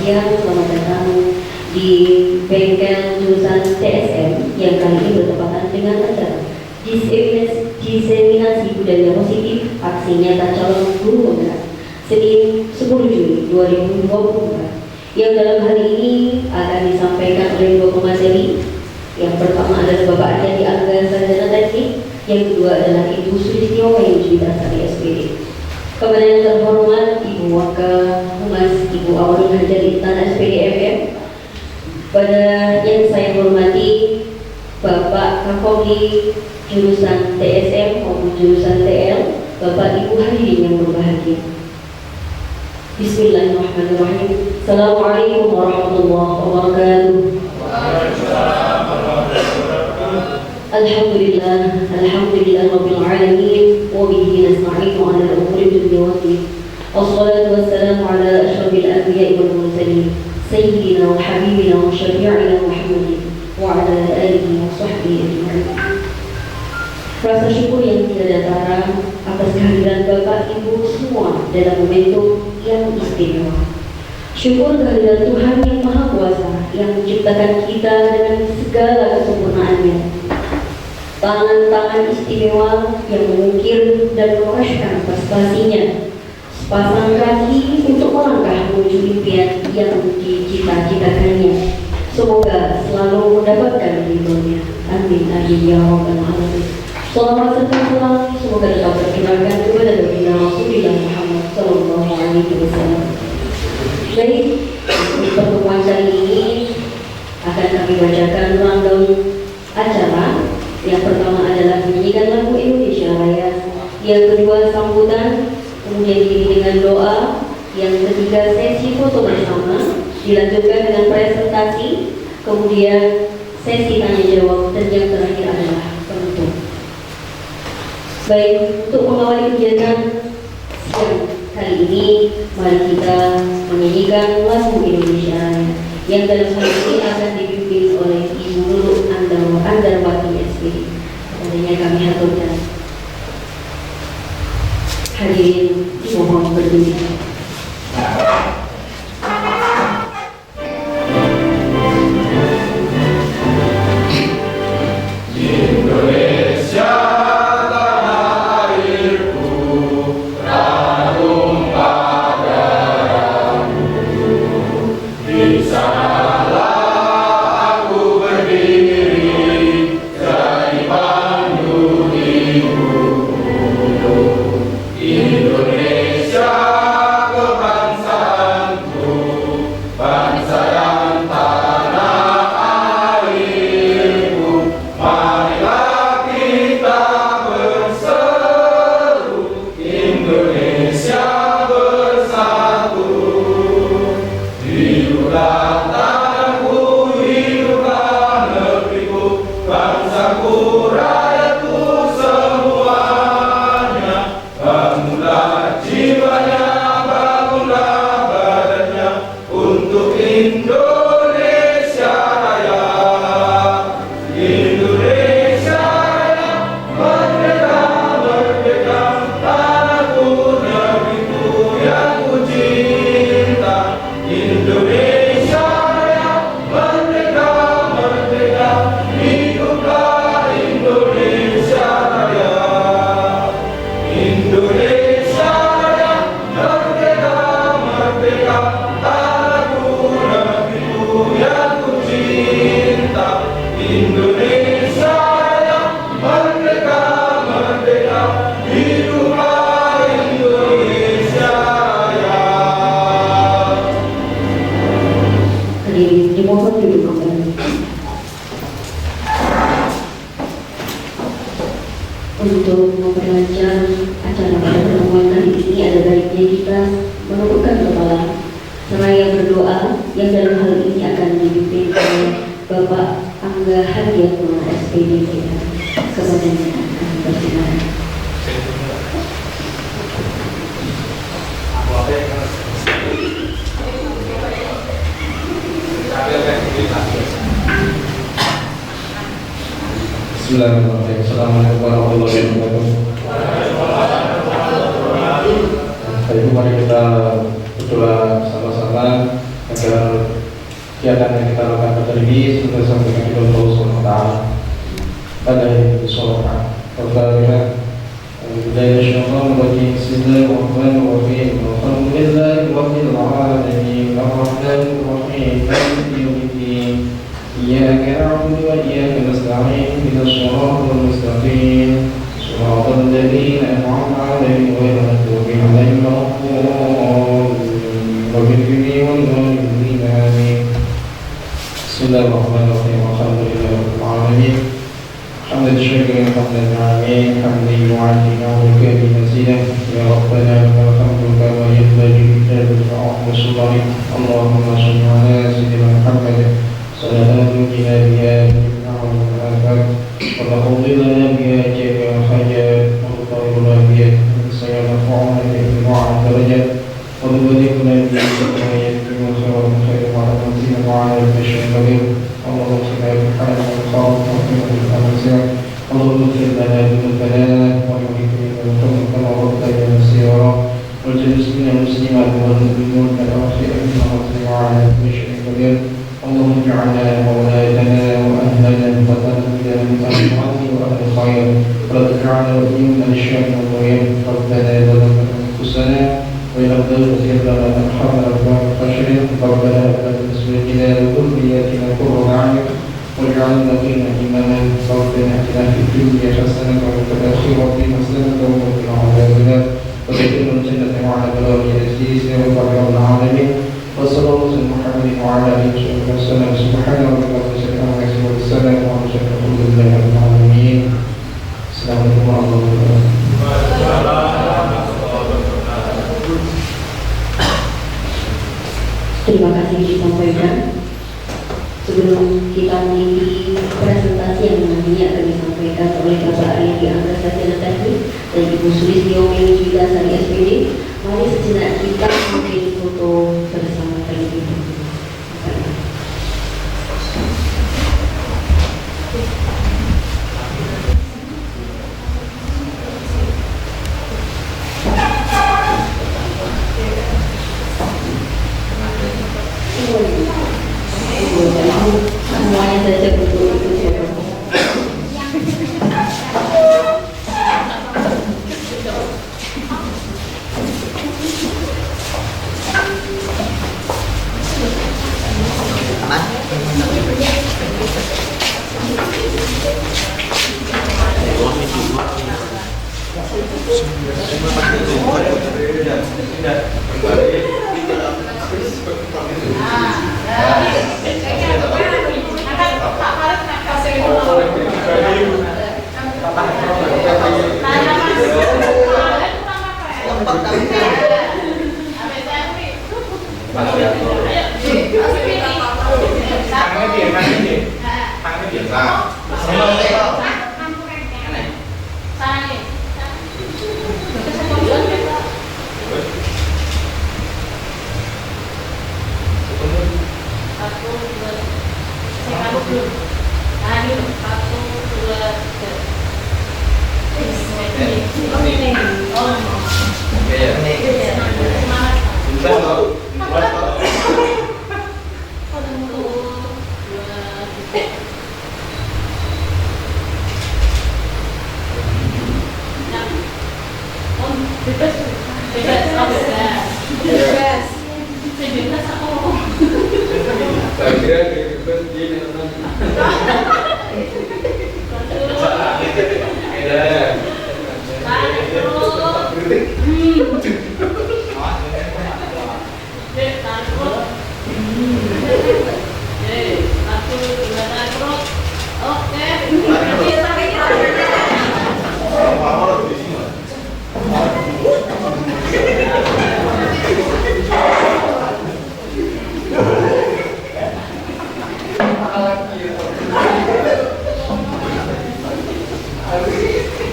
siang, selamat datang di bengkel jurusan TSM yang kali ini bertepatan dengan acara diseminasi budaya positif aksi nyata calon guru penggerak Senin 10 Juli 2024 yang dalam hari ini akan disampaikan oleh dua pemateri. Yang pertama adalah Bapak Arjadi Angga Sarjana Teknik, yang kedua adalah Ibu Sulistiawati Juwita dari SPD. Kepada yang terhormat Ibu Wakil Humas Ibu Aurul Hajar Intan SPD FM, pada yang saya hormati Bapak Kapolri jurusan TSM maupun jurusan TL, Bapak Ibu hadirin yang berbahagia. Bismillahirrahmanirrahim. Assalamualaikum warahmatullahi wabarakatuh. Alhamdulillah rabbil alamin wa bihi nasta'inu 'ala umuri dunya wa din. Wassalatu wassalamu 'ala asyrafil anbiya'i wal mursalin sayyidina wa habibina wa syafi'ina Muhammadin wa 'ala alihi wa sahbihi ajma'in. Rasa syukur yang tiada tara atas kehadiran Bapak Ibu semua dalam momentum yang istimewa. Syukur kehadiran Tuhan yang Maha Kuasa yang menciptakan kita dengan segala kesempurnaannya. Tangan-tangan istimewa yang mengukir dan mengoraskan prestasinya. Sepasang kaki untuk melangkah menuju impian yang dicita-citakannya. Semoga selalu mendapatkan ridhonya. Amin amin ya rabbal alamin. Salawat serta salam semoga dapat tercurahkan kepada baginda Rasulullah Muhammad sallallahu alaihi wasallam. Baik, di pertemuan kali ini akan kami bacakan rundown acara. Yang pertama adalah menyanyikan lagu Indonesia Raya, yang kedua sambutan, kemudian diiringi dengan doa, yang ketiga sesi foto bersama, dilanjutkan dengan presentasi, kemudian sesi tanya jawab, dan yang terakhir adalah penutup. Baik, untuk mengawali kegiatan siang kali ini, mari kita menyanyikan lagu Indonesia Raya, yang dalam hal ini akan dipimpin oleh Ibu Nurul Andarwati SPD. Kepadanya kami haturkan. Hadirin dimohon berdiri. Untuk memperlancar acara pada pertemuan kali ini, ada baiknya kita menundukkan kepala seraya berdoa, yang dalam hal ini akan dipimpin oleh Bapak Angga Hadiatullah SPD kita. Kepadanya kami persilakan. Bismillahirrahmanirrahim. Assalamualaikum warahmatullahi wabarakatuh. Baik, mari kita berdoa sama-sama. Yang agar kegiatan yang kita lakukan pada hari ini semoga sampai dengan Allah Subhanahu wa taala pada hari itu sholat. Bismillahirrahmanirrahim. Bismillahirrahmanirrahim. Alhamdulillahi rabbil alamin. Arrahmanir rahim. Maliki yaumiddin. Iyyaka na'budu wa iyyaka nasta'in. Ihdinas siratal mustaqim. Shiratal ladzina an'amta 'alaihim ghairil maghdubi 'alaihim waladdallin. Amin. Bismillahirrahmanirrahim. Alhamdulillahi rabbil alamin. حمد الشكر حمد العالمين حمد يعافينا ويكافي مزيدا يا ربنا والحمد كما ينبغي لجلال وسلطانك. اللهم صل على سيدنا محمد صلاة تنجينا بها من النعم والآفات وتقضي لنا بها جميع الحاجات وتطهرنا بها من سيئات نفعنا بها درجات وتبلغنا بها ما يكفي الخير والخير وعلى منزل وعلى البشر الكبير. اللهم اغفر لنا بالحلال والخوف واغفر بالخمسة. اللهم اغفر لنا ذنوبنا ويغفر لنا كما غفرت مسيرا والجلس من المسلمات والمؤمنون الأخير إنك على كل شيء قدير. اللهم اجعلنا وولادنا وأهلنا وتنبينا من أهل العدل وأهل الخير ولا تجعلنا وليا للشر والطغيان. ربنا ظلمنا أنفسنا وإن لم تغفر لنا وترحمنا لنكن خاشعين. ربنا لا تزغ ذريتنا قرة أعين واجعلنا للمتقين إماما. ربنا آتنا في الدنيا حسنة وفي الآخرة حسنة وقنا عذاب النار وادخلنا الجنة مع الأبرار العزيز يا رب العالمين. وصلى الله على محمد وعلى آله وصحبه وسلم. سبحان ربك رب العزة عما يصفون والسلام على المرسلين والحمد لله رب العالمين. السلام عليكم ورحمة الله وبركاته. Terima kasih disampaikan. Sebelum kita mengikuti presentasi yang nantinya akan disampaikan oleh Bapak Ariandi Angga Sarjana Teknik dan Ibu Sulistyo Meljida Sari SPD, mari sejenak kita mengambil foto bersama terlebih dahulu. Semuanya saja betul-betul siapa.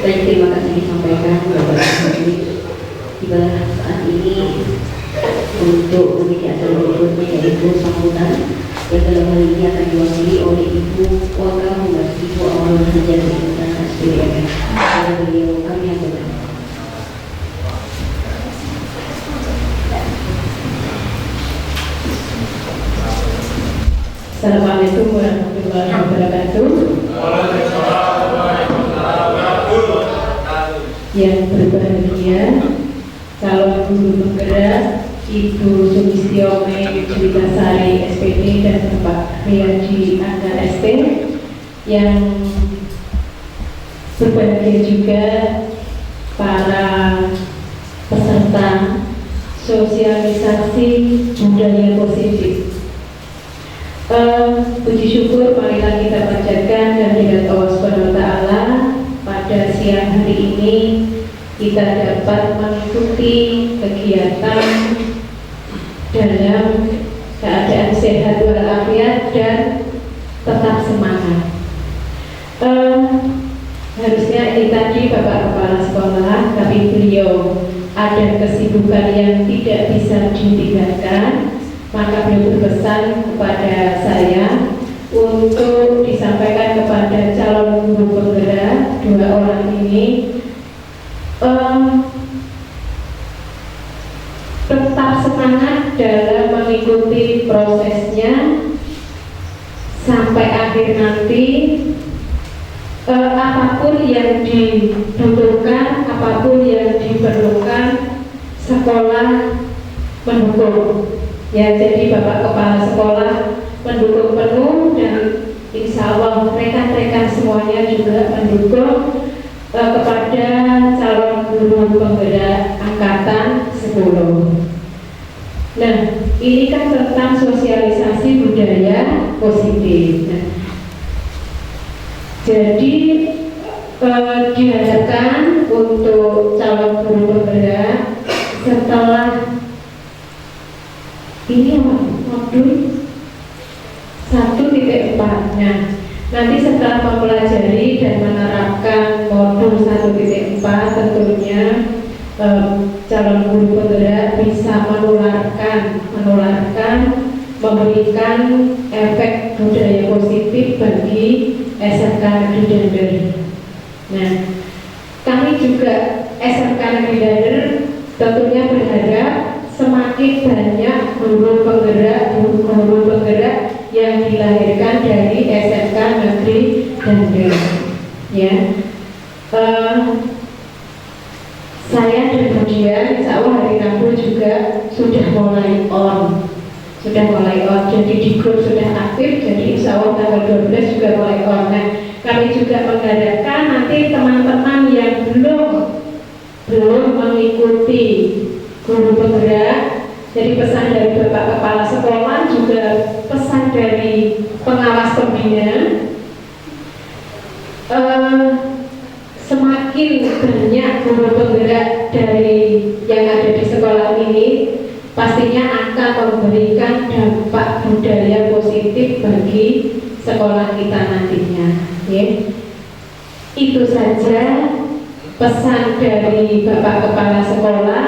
Baik, terima kasih disampaikan Bapak Ibu. Tiba saat ini untuk memiliki acara berikutnya yaitu sambutan yang dalam hal ini akan diwakili oleh Ibu Waka Humas Ibu Amal Hajar Intan SPM. Kepada beliau kami aturkan. Assalamualaikum warahmatullahi wabarakatuh. Yang berbahagia calon guru penggerak Ibu Sumistiome Julitasari SPD dan Bapak Riyadi Anda ST, yang berbahagia juga para peserta sosialisasi budaya positif. Puji syukur marilah kita panjatkan dan dengan Allah Subhanahu wa Ta'ala, pada siang hari ini kita dapat mengikuti kegiatan dalam keadaan sehat walafiat dan tetap semangat. Harusnya ini tadi Bapak Kepala Sekolah, tapi beliau ada kesibukan yang tidak bisa ditinggalkan, maka beliau berpesan kepada saya untuk disampaikan kepada calon guru penggerak dua orang ini tetap semangat dalam mengikuti prosesnya sampai akhir nanti. Apapun yang dibutuhkan, apapun yang diperlukan, sekolah mendukung. Ya, jadi Bapak Kepala Sekolah mendukung penuh, dan insya Allah rekan-rekan semuanya juga mendukung kepada calon guru penggerak angkatan 10. Nah, ini kan tentang sosialisasi budaya positif. Nah, jadi diharapkan untuk calon guru penggerak setelah ini modul 1.4-nya, nanti setelah mempelajari dan menerapkan modul 1.4, tentunya calon guru penggerak bisa menularkan, memberikan efek budaya positif bagi SMK Negeri Dander. Nah, kami juga SMK Negeri Dander tentunya berharap semakin banyak guru penggerak yang dilahirkan dari SMK Negeri Dander. Ya, saya dan kemudian insya Allah hari Rabu juga sudah mulai on. Jadi di grup sudah aktif, jadi insya Allah tanggal 12 juga mulai on. Nah, kami juga mengharapkan nanti teman-teman yang belum mengikuti guru penggerak, jadi pesan dari Bapak Kepala Sekolah, juga pesan dari pengawas pembina, semakin banyak guru penggerak dari yang ada di sekolah ini, pastinya akan memberikan dampak budaya positif bagi sekolah kita nantinya. Ya. Itu saja pesan dari Bapak Kepala Sekolah,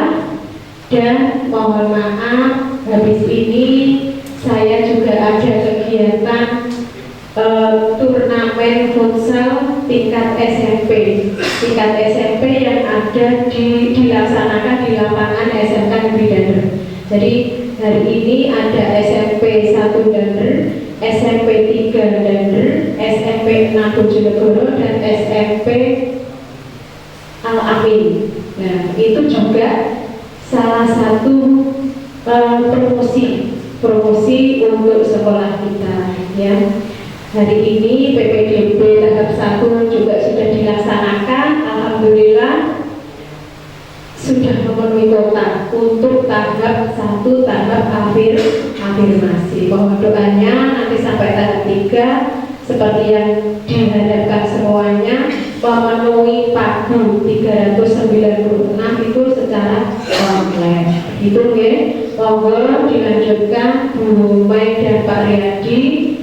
dan mohon maaf habis ini saya juga ada kegiatan turnamen futsal tingkat SMP yang ada dilaksanakan di lapangan SMK Negeri Dander. Jadi hari ini ada SMP 1 Dander, SMP 3 Dander, SMP 6 Bojonegoro, dan SMP Al-Amin. Nah, itu juga salah satu promosi untuk sekolah kita. Ya, hari ini PPDB tahap 1 juga sudah dilaksanakan. Alhamdulillah sudah memenuhi kuota untuk tahap 1, tahap afirmasi. Mohon doanya nanti sampai tahap 3 seperti yang diharapkan semuanya, memenuhi pagu 396 itu secara online. Itu ya, monggo dilanjutkan Bu Mai dan Pak Riyadi,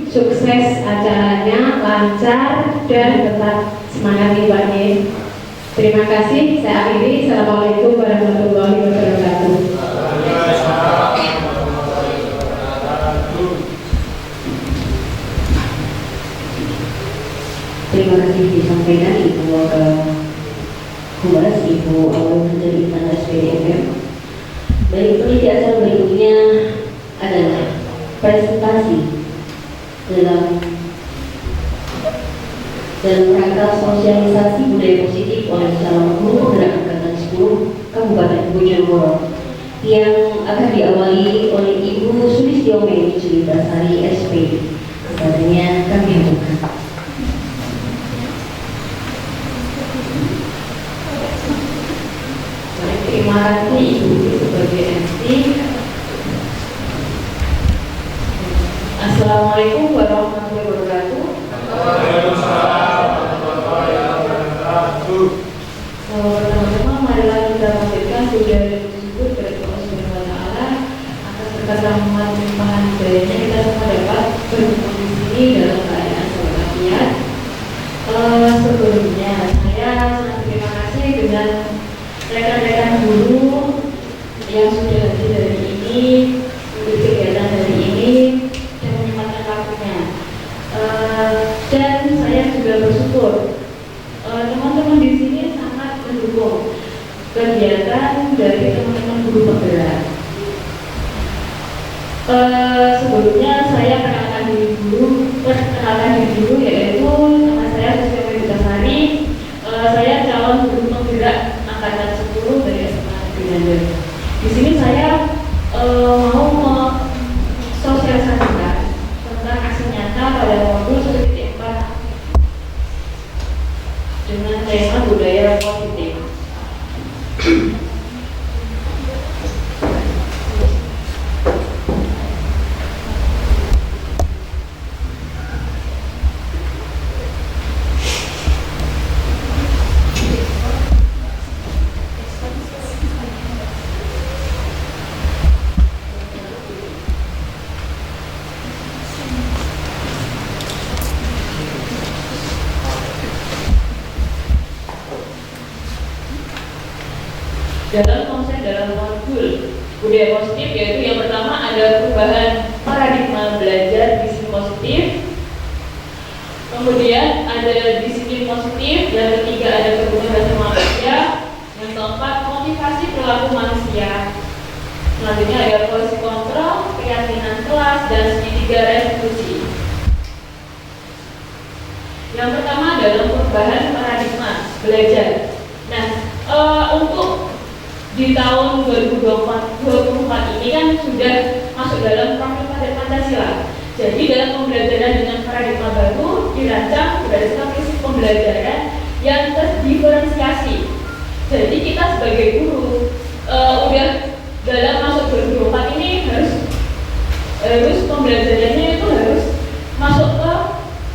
sukses acaranya, lancar dan tetap semangat ibadahnya. Terima kasih, saya akhiri. Assalamualaikum warahmatullahi wabarakatuh. Terima kasih disampaikan Ibu Humas, Ibu Awal dari Istana SPDMM. Baik, peneliti acara berikutnya adalah presentasi dalam rangka sosialisasi budaya positif oleh calon guru penggerak angkatan 10 Kabupaten Bojonegoro yang akan diawali oleh Ibu Sulistiomeni Julitasari SP. Kepadanya kami aturkan. Terima kasih Ibu sebagai MC. Assalamualaikum warahmatullahi wabarakatuh. Pertama-tama marilah kita panjatkan puja dan syukur kepada Allah Subhanahu wa taala atas berkat rahmat limpahan hidayahnya kita semua dapat berkumpul di sini dalam keadaan walafiat. Sebelumnya saya sangat terima kasih dengan rekan-rekan guru yang sudah hadir dari ini, mengikuti kegiatan dari ini dan menyempatkan waktunya. Dan saya juga bersyukur teman-teman di sini sangat mendukung kegiatan dari teman-teman guru penggerak. Sebelumnya saya perkenalkan diri dulu yaitu nama saya Sulistiomeni Julitasari. Saya calon guru penggerak angkatan 10 dari SMA Negeri Nganjuk. Di sini saya mau mensosialisasikan tentang aksi nyata pada modul 1.4 dengan tema budaya positif. Dalam modul budaya positif, yaitu yang pertama ada perubahan paradigma belajar disiplin positif, kemudian ada disiplin positif, yang ketiga ada perubahan bahasa manusia, yang keempat motivasi perilaku manusia, selanjutnya ada polisi kontrol, keyakinan kelas, dan segitiga restitusi. Yang pertama adalah perubahan paradigma belajar. Nah, untuk di tahun 2024 ini kan sudah masuk dalam profil Pancasila. Jadi dalam pembelajaran dengan paradigma baru dirancang berdasarkan prinsip pembelajaran yang terdiferensiasi. Jadi kita sebagai guru udah dalam masuk 2024 ini harus pembelajarannya itu harus masuk ke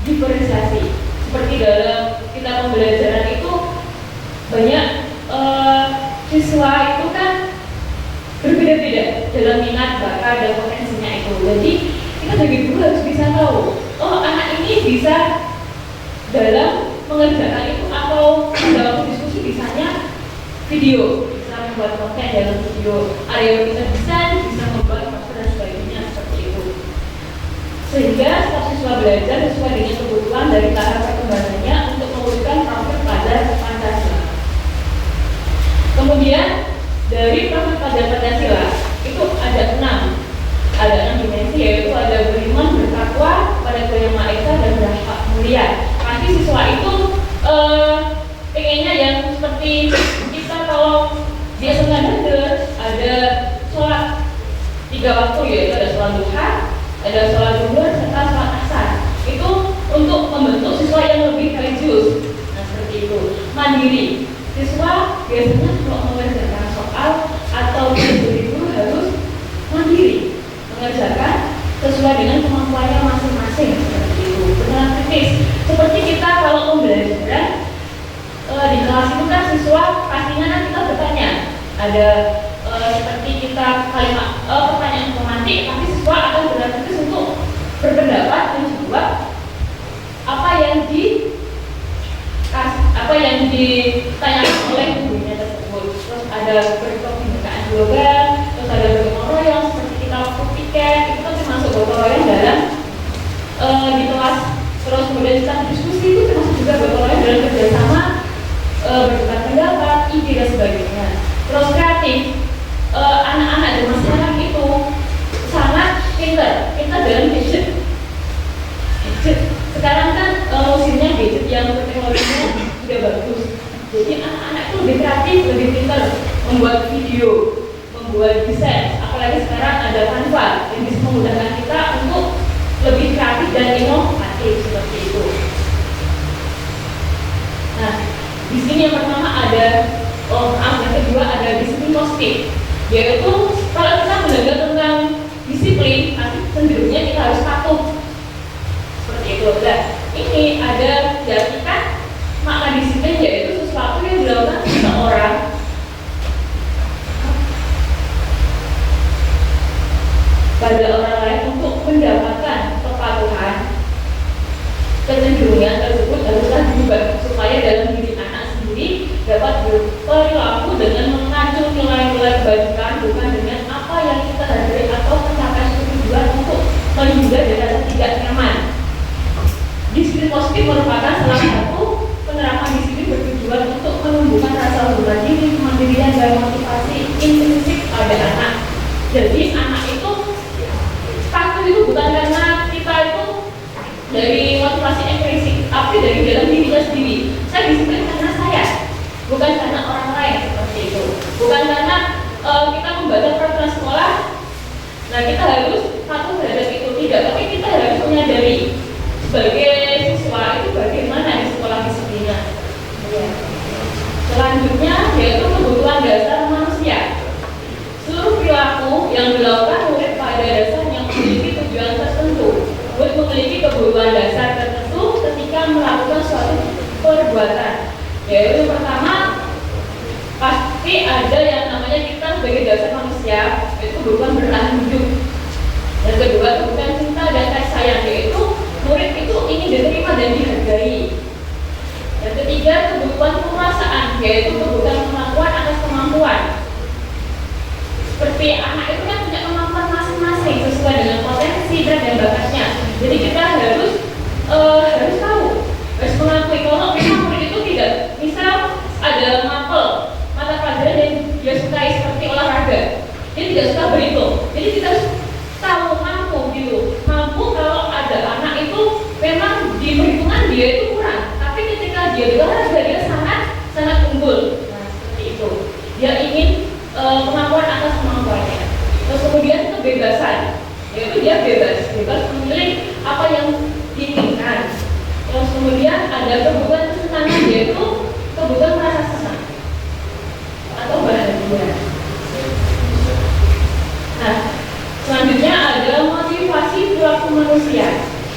diferensiasi. Seperti dalam kita pembelajaran itu banyak siswa itu kan berbeda-beda dalam minat, bakat, dan potensinya itu. Jadi kita sebagai guru harus bisa tahu, oh anak ini bisa dalam mengerjakan itu atau dalam diskusi bisanya video, bisa membuat konten dalam video, area kita bisa membuat poster dan sebagainya seperti itu. Sehingga setiap siswa belajar sesuai dengan kebutuhan dari tahap perkembangannya untuk mewujudkan profil pada Pancasila. Kemudian dari profil pada Pancasila itu ada 6 dimensi, yaitu ada beriman, bertakwa, pada Tuhan Yang Maha Esa, dan berakhlak mulia. Pasti siswa itu pengennya yang seperti kita kalau dia sengaja ada sholat 3 waktu, yaitu ada sholat duha, ada sholat zuhur, serta sholat asar. Itu untuk membentuk siswa yang lebih religius. Nah seperti itu. Mandiri. Siswa biasanya kalau mengerjakan soal atau itu harus mandiri, mengerjakan sesuai dengan kemampuannya masing-masing seperti itu. Benar kritis. Seperti kita kalau pembelajaran di kelas itu kan siswa pastinya kan kita bertanya, ada seperti kita kalimat pertanyaan informatif, tapi siswa akan berkritis untuk berpendapat dan menjawab apa yang ditanyakan oleh gurunya tersebut. Terus ada perkembangan global, terus ada gotong royong seperti kita waktu piket, itu kan termasuk gotong royong dalam di kelas. Terus kemudian kita diskusi itu termasuk juga gotong royong dalam kerjasama, bertukar pendapat, ide dan sebagainya. Terus kreatif, anak-anak dan masyarakat itu sangat pintar dalam gadget. Sekarang kan musimnya gadget yang teknologinya sudah bagus. Jadi anak-anak itu lebih kreatif, lebih pintar membuat video, membuat desain. Apalagi sekarang ada Canva yang bisa memudahkan kita untuk lebih kreatif dan inovatif seperti itu. Nah, di sini yang pertama ada, yang kedua ada disiplin positif, yaitu kalau kita belajar tentang disiplin, nanti cenderungnya kita harus patuh seperti itu. Nah, ini ada diartikan makna disiplin yaitu sesuatu yang dilakukan seseorang pada orang lain untuk mendapatkan kepatuhan. Kecenderungan tersebut haruslah diubah supaya dalam diri anak sendiri dapat berperilaku dengan mengacu nilai-nilai kebajikan, bukan dengan apa yang kita hargai atau mencapai tujuan untuk menghindar dari rasa tidak nyaman. Disiplin positif merupakan salah satu penerapan disiplin bertujuan untuk menumbuhkan rasa hormat diri, kemandirian dan motivasi intrinsik pada anak. Jadi anak itu patuh itu bukan karena kita itu dari motivasi intrinsik, tapi dari dalam dirinya sendiri. Saya disiplin karena saya, bukan karena orang lain seperti itu. Bukan karena kita membaca peraturan sekolah, nah kita harus patuh terhadap itu, tidak. Tapi kita harus menyadari sebagai siswa itu bagaimana di sekolah disiplinnya. Selanjutnya yaitu kebutuhan dasar manusia. Seluruh perilaku yang dilakukan murid pada dasarnya memiliki tujuan tertentu. Murid memiliki kebutuhan dasar tertentu ketika melakukan suatu perbuatan. Yaitu pertama, pasti ada yang namanya kita sebagai dasar manusia, yaitu kebutuhan bertahan hidup. Yang kedua, kebutuhan cinta dan kasih sayang, yaitu murid itu ingin diterima dan dihargai. Yang ketiga, kebutuhan perasaan, yaitu kebutuhan kemampuan atas kemampuan. Seperti anak itu kan punya kemampuan masing-masing sesuai dengan potensi dan bakatnya. Jadi kita harus tahu, harus mengakui kalau memang murid itu tidak, misal ada mata pelajaran yang dia sukai seperti olahraga, dia tidak suka berhitung. Jadi kita harus tahu mampu gitu, mampu kalau ada anak itu memang di perhitungan dia itu kurang, tapi ketika dia di olahraga dia sangat unggul. Nah seperti itu, dia ingin kemampuan atas kemampuannya. Terus kemudian kebebasan, yaitu dia bebas memilih apa yang diinginkan. Terus kemudian ada kebutuhan kesenangan, yaitu kebutuhan merasa senang atau bahagia. Nah, selanjutnya ada motivasi perilaku manusia.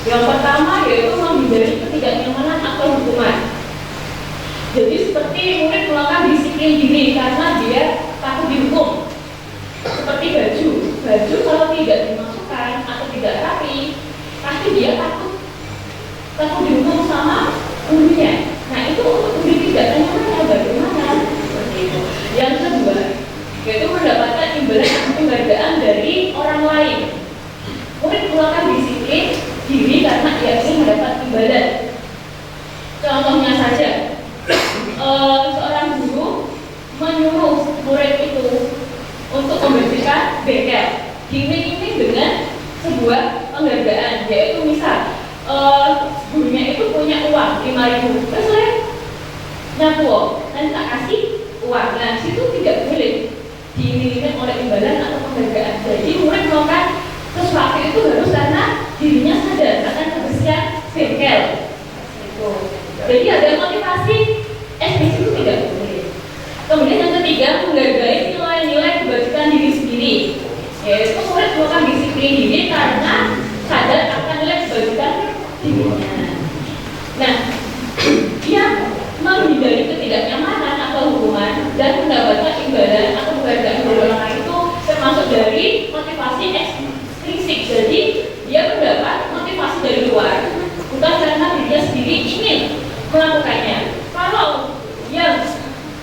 Yang pertama yaitu menghindari ketidaknyamanan atau hukuman. Jadi seperti murid melakukan disiplin diri karena dia takut dihukum. Seperti baju kalau tidak dimasukkan atau tidak rapi, pasti dia takut dihukum sama gurunya. Nah itu untuk murid tidak nyaman bagaimana seperti itu. Yang kedua yaitu mendapatkan imbalan atau penghargaan dari orang lain. Murid melakukan disiplin diri karena ia ingin mendapat imbalan. Contohnya saja, seorang guru menyuruh murid itu untuk membersihkan bengkel, diiming-iming dengan sebuah penghargaan, yaitu misal gurunya itu punya uang 5.000, terus saya nyapu, nanti tak kasih uang. Nah situ tidak boleh diiming-iming oleh imbalan atau penghargaan. Jadi murid melakukan sesuatu itu harus karena dirinya sadar akan kebersihan bengkel. Jadi ada motivasi SPC itu tidak boleh. Kemudian yang ketiga, menghargai nilai-nilai kebajikan diri sendiri, yaitu murid melakukan disiplin diri karena sadar akan nilai kebajikan dirinya. Nah, dia menghindari ketidaknyamanan atau hukuman dan mendapatkan imbalan atau penghargaan dari orang lain itu termasuk dari motivasi ekstrinsik. Jadi dia mendapat motivasi dari luar, bukan karena dirinya sendiri ingin melakukannya. Kalau yang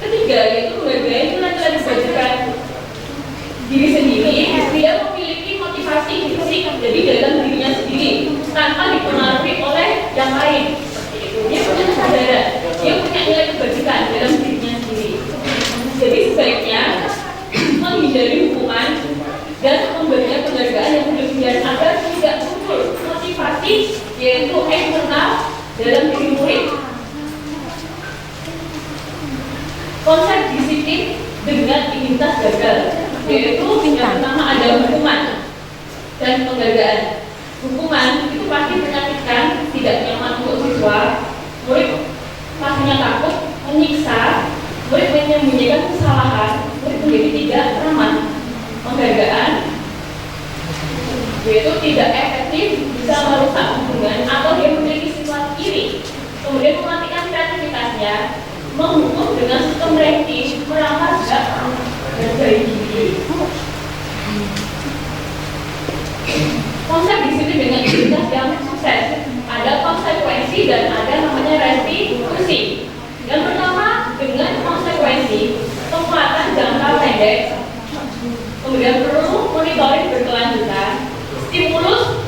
ketiga yaitu menghargai nilai-nilai kebajikan diri sendiri, dia memiliki motivasi fisik, jadi dalam dirinya sendiri tanpa dipengaruhi oleh yang lain. Seperti itu, dia punya kesadaran, dia punya nilai kebajikan dalam dirinya sendiri. Jadi sebaiknya menghindari hukuman dan memberikan penghargaan yang berlebihan agar tidak muncul motivasi yaitu eksternal dalam diri murid. Konsep disiplin dengan identitas gagal, yaitu yang pertama ada hukuman dan penghargaan. Hukuman itu pasti menyakitkan, tidak nyaman untuk siswa. Murid pastinya takut, menyiksa, murid menyembunyikan kesalahan, murid menjadi tidak ramah. Penghargaan yaitu tidak efektif, bisa merusak hubungan atau dia memiliki sifat iri, kemudian mematikan kreativitasnya, menghukum dengan sistem ranking, merampas hak hargai diri. Konsep disiplin dengan identitas yang sukses ada konsekuensi dan ada namanya restitusi. Yang pertama dengan konsekuensi, penguatan jangka pendek, kemudian perlu monitoring berkelanjutan, stimulus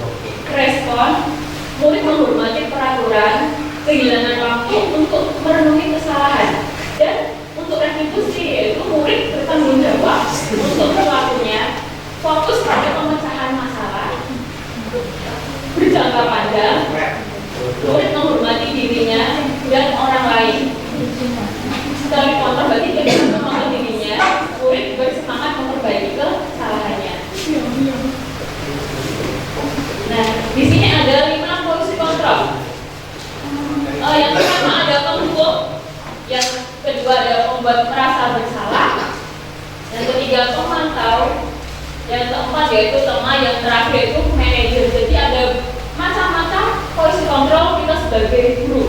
respon, murid menghormati peraturan, kehilangan waktu untuk merenungi kesalahan, dan untuk restitusi yaitu murid bertanggung jawab untuk perilakunya, fokus pada pemecahan masalah berjangka panjang, murid menghormati dirinya dan orang lain. Sebagai contoh bagi dia menghormati dirinya, murid bersemangat memperbaiki kesalahannya. Nah, di sini ada 5 fungsi kontrol. Yang pertama ada penghukum, yang kedua ada membuat merasa bersalah, yang ketiga pemantau, yang keempat yaitu teman, yang terakhir itu manajer. Jadi ada macam-macam fungsi kontrol kita sebagai guru.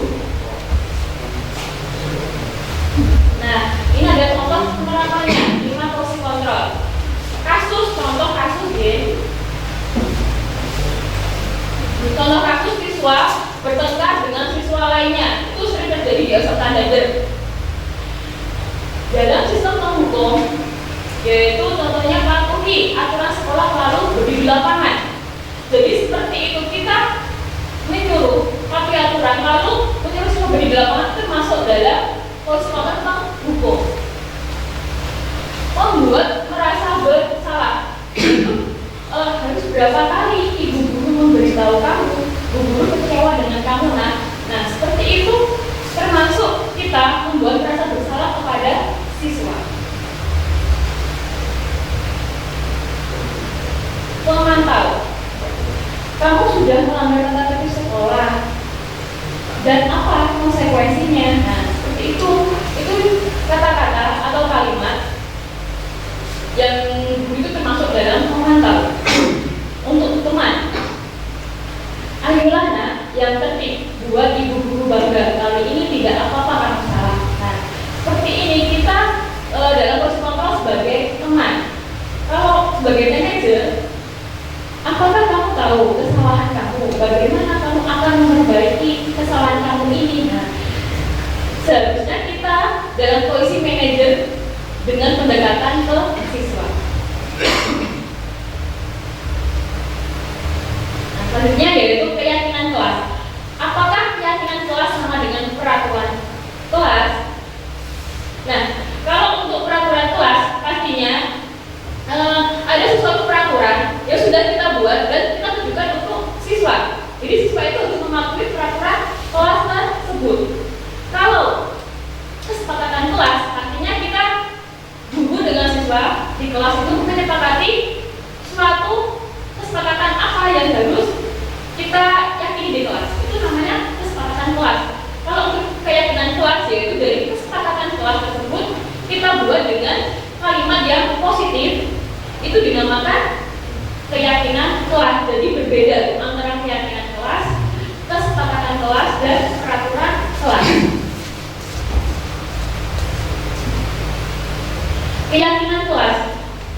Nah, ini ada contoh penerapannya 5 fungsi kontrol. Contoh kasus ya. Contoh kasus siswa bertengkar dengan siswa lainnya, itu sering terjadi di peserta dader. Dalam sistem penghukum, yaitu contohnya patuhi aturan sekolah lalu berdiri di lapangan. Jadi seperti itu kita menyuruh patuhi aturan lalu menyuruh siswa berdiri di lapangan itu masuk dalam fungsi kontrol penghukum. Membuat merasa bersalah. Harus berapa kali ibu guru memberitahu kamu, ibu guru kecewa dengan kamu. Nah seperti itu termasuk kita membuat rasa bersalah kepada siswa. Pemantau, kamu sudah melanggar tata tertib sekolah dan apa konsekuensinya? Nah seperti itu kata-kata atau kalimat yang itu termasuk dalam memantau. Untuk teman, ayolah nak, yang tertib, buat ibu guru bangga. Kali ini tidak apa-apa kamu salah. Nah, seperti ini kita dalam proses kontrol sebagai teman. Kalau sebagai manajer, apakah kamu tahu kesalahan kamu? Bagaimana kamu akan memperbaiki kesalahan kamu ini? Nah, seharusnya kita dalam posisi manajer dengan pendekatan ke siswa. Selanjutnya yaitu keyakinan kelas. Apakah keyakinan kelas sama dengan peraturan kelas? Nah, kalau untuk peraturan kelas pastinya ada sesuatu peraturan yang sudah kita buat dan kita tunjukkan untuk siswa. Jadi siswa itu harus mematuhi peraturan kelas tersebut. Kalau kesepakatan kelas, artinya kita guru dengan siswa di kelas itu menyepakati suatu kesepakatan apa yang harus kita yakini di kelas. Itu namanya kesepakatan kelas. Kalau untuk keyakinan kelas yaitu dari kesepakatan kelas tersebut kita buat dengan kalimat yang positif, itu dinamakan keyakinan kelas. Jadi berbeda antara keyakinan kelas, kesepakatan kelas, dan peraturan kelas. Keyakinan kelas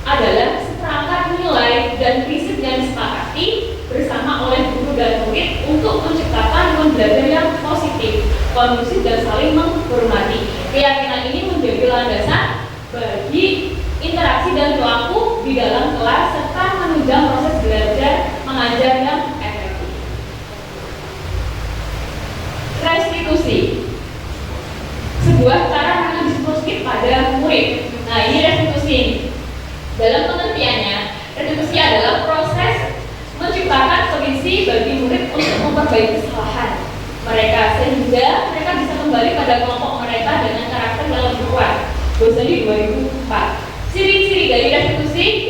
adalah seperangkat nilai dan prinsip yang disepakati bersama oleh guru dan murid untuk menciptakan lingkungan belajar yang positif, kondusif, dan saling menghormati. Keyakinan ini menjadi landasan bagi interaksi dan perilaku di dalam kelas serta menunjang proses belajar mengajar yang efektif. Restitusi, sebuah cara mendistribusi pada murid. Nah, ini restitusi. Dalam pengertiannya, restitusi adalah proses menciptakan kondisi bagi murid untuk memperbaiki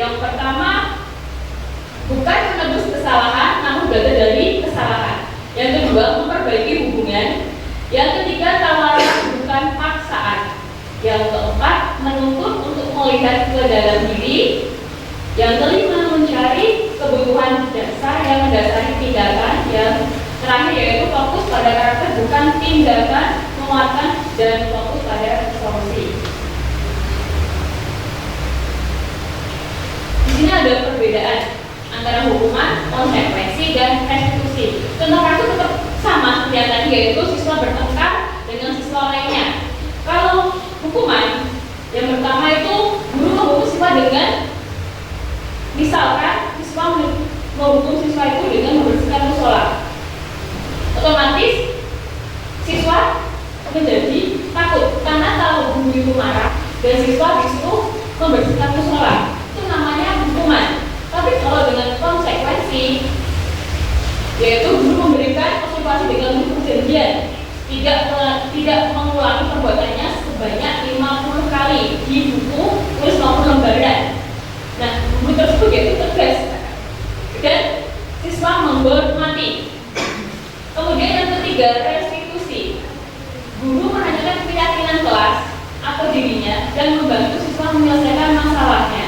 Yang pertama, bukan menebus kesalahan, namun belajar dari kesalahan. Yang kedua, memperbaiki hubungan. Yang ketiga, tawaran bukan paksaan. Yang keempat, menuntut untuk melihat ke dalam diri. Yang kelima, mencari kebutuhan dasar yang mendasari tindakan. Yang terakhir yaitu fokus pada karakter bukan tindakan, menguatkan dan fokus pada solusi. Di sini ada perbedaan antara hukuman, konsekuensi, dan restitusi. Contoh kasus tetap sama seperti yang tadi, yaitu siswa bertengkar dengan siswa lainnya. Kalau hukuman, yang pertama itu guru menghukum siswa dengan, misalkan siswa menghukum siswa itu dengan membersihkan musola. Otomatis siswa menjadi takut karena kalau guru itu marah dan siswa disuruh membersihkan musola, itu namanya hukuman. Tapi kalau dengan konsekuensi, yaitu guru memberikan konsekuensi dengan perjanjian tidak mengulangi perbuatannya sebanyak 50 kali di buku tulis maupun lembaran. Nah, buku tersebut yaitu tegas dan siswa menghormati. Kemudian yang ketiga, restitusi. Guru menanyakan keyakinan kelas atau dirinya dan membantu siswa menyelesaikan masalahnya.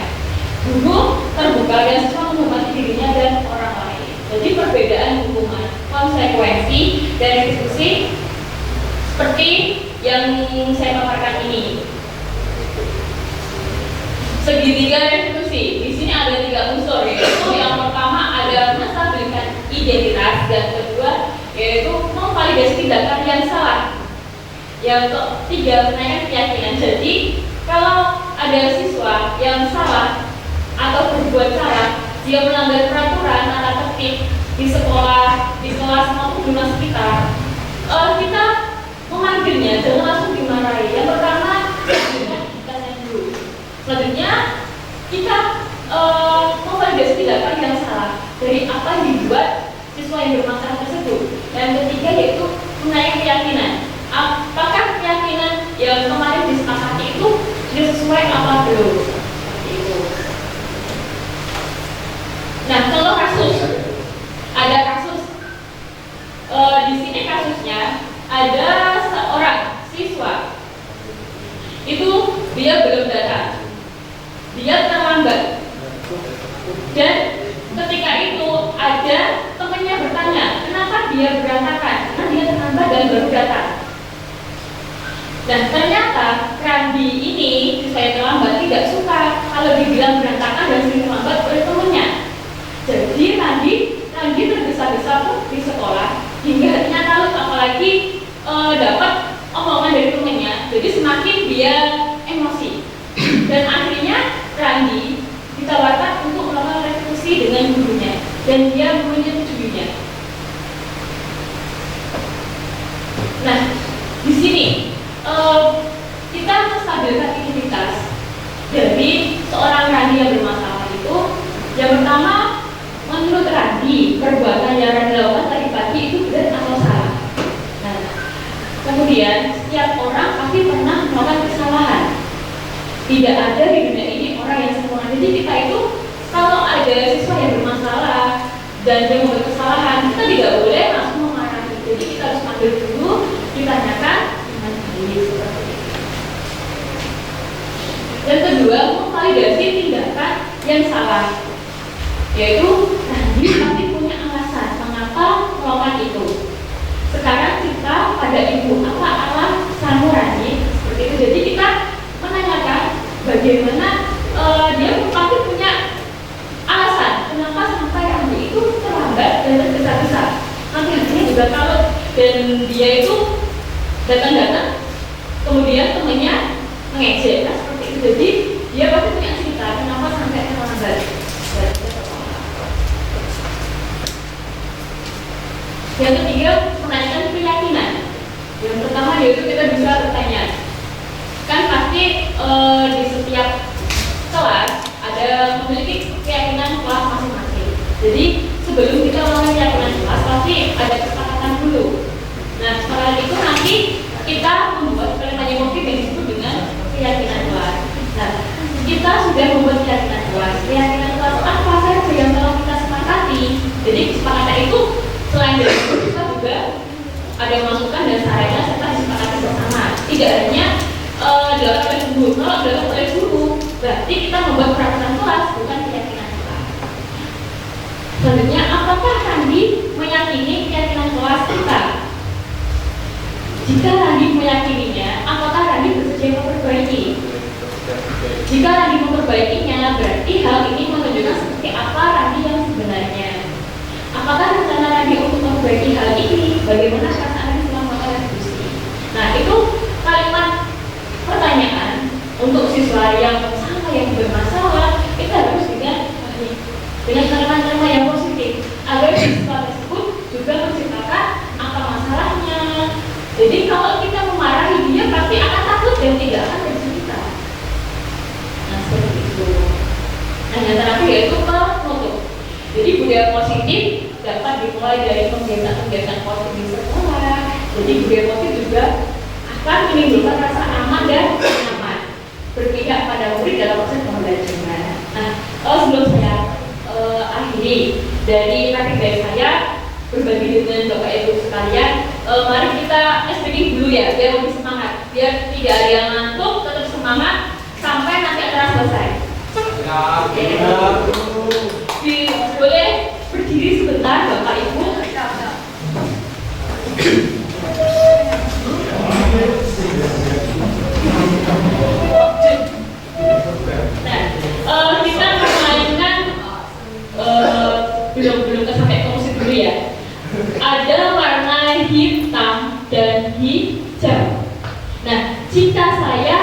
Guru terbuka dan siswa menghormati dirinya dan orang lain. Jadi perbedaan hukuman, konsekuensi, dan restitusi seperti yang saya paparkan ini. Segitiga restitusi. Di sini ada 3 unsur, yaitu yang pertama ada menstabilkan identitas, dan kedua yaitu memvalidasi tindakan yang salah. Yang ketiga, menaikkan keyakinan. Jadi kalau ada siswa yang salah atau berbuat salah, dia melanggar peraturan tata tertib di sekolah, di kelas maupun di sekitar, kita memanggilnya, jangan langsung dimarahi. Yang pertama, kita dulu. Selanjutnya, kita memvalidasi tindakan yang salah dari apa yang dibuat siswa yang bermasalah tersebut. Yang ketiga yaitu menaikkan keyakinan. Apakah keyakinan yang kemarin disepakati itu sudah sesuai apa belum? Seperti itu. Nah, kalau kasus, ada kasus di sini kasusnya ada seorang siswa itu dia belum datang, dia terlambat, dan ketika itu ada temannya bertanya kenapa dia berantakan, karena dia terlambat dan baru datang. Dan ternyata Randi ini siswa yang terlambat tidak suka kalau dibilang berantakan dan sering terlambat oleh temannya. Jadi Randi tergesa-gesa tuh di sekolah hingga hatinya talut, apalagi dapat omongan dari temannya. Jadi semakin dia emosi. Dan akhirnya Randi ditawarkan untuk melakukan restitusi dengan gurunya, dan dia menyetujuinya. Nah, di sini kita menstabilkan identitas dari seorang Randi yang bermasalah itu. Yang pertama, menurut Randi, perbuatan yang Randi lakukan tadi pagi itu benar atau salah. Nah, kemudian setiap orang pasti pernah melakukan kesalahan. Tidak ada di dunia ini orang yang sempurna. Jadi kita itu kalau ada siswa yang bermasalah dan dia membuat kesalahan, kita tidak boleh langsung memarahi. Jadi kita harus panggil dulu, ditanyakan dengan baik seperti itu. Dan kedua, memvalidasi tindakan yang salah, yaitu Randi pasti punya alasan mengapa melakukan itu. Sekarang kita pada ibu apa alasan Randi seperti itu. Jadi kita menanyakan bagaimana dia pasti punya alasan kenapa sampai Randi itu terlambat dan tergesa-gesa. Nanti juga kalau dan dia itu datang-datang, kemudian temannya mengejek, nah seperti itu. Jadi dia pasti punya cerita kenapa sampai terlambat. Yang ketiga, menanyakan keyakinan. Yang pertama yaitu kita bisa bertanya, kan pasti di setiap kelas ada memiliki keyakinan kelas masing-masing. Jadi sebelum kita melakukan keyakinan kelas pasti ada kesepakatan dulu. Nah, setelah itu nanti kita membuat kalimat motif yang disebut dengan keyakinan kelas. Nah, kita sudah membuat keyakinan kelas. tidak hanya dilakukan oleh guru. Kalau dilakukan oleh guru, berarti kita membuat peraturan kelas, bukan keyakinan kelas. Selanjutnya, apakah Randi meyakini keyakinan kelas kita? Jika Randi meyakininya, apakah Randi bersedia memperbaiki? Jika Randi memperbaikinya, berarti hal ini menunjukkan seperti apa Randi yang sebenarnya. Apakah rencana Randi untuk memperbaiki hal ini? Bagaimana perasaan Randi selama melakukan diskusi? Nah, itu kalimat pertanyaan untuk siswa yang sama yang bermasalah. Kita harus dengan kalimat-kalimat yang positif agar siswa tersebut juga menciptakan apa masalahnya. Jadi kalau kita memarahi dia pasti akan takut dan tidak akan bercerita. Nah, seperti itu. Nah, yang terakhir yaitu penutup. Jadi budaya positif dapat dimulai dari kegiatan-kegiatan positif di sekolah. Jadi budaya positif juga akan menimbulkan rasa aman dan nyaman berpihak pada murid dalam proses pembelajaran. Nah, sebelum saya akhiri dari praktik dari saya berbagi dengan Bapak Ibu sekalian, mari kita speaking dulu ya, biar lebih semangat, biar tidak ada yang ngantuk, tetap semangat sampai nanti acara selesai. Boleh berdiri sebentar Bapak Ibu. Nah, kita memainkan belum sampai ke musik dulu ya. Ada warna hitam dan hijau. Nah, jika saya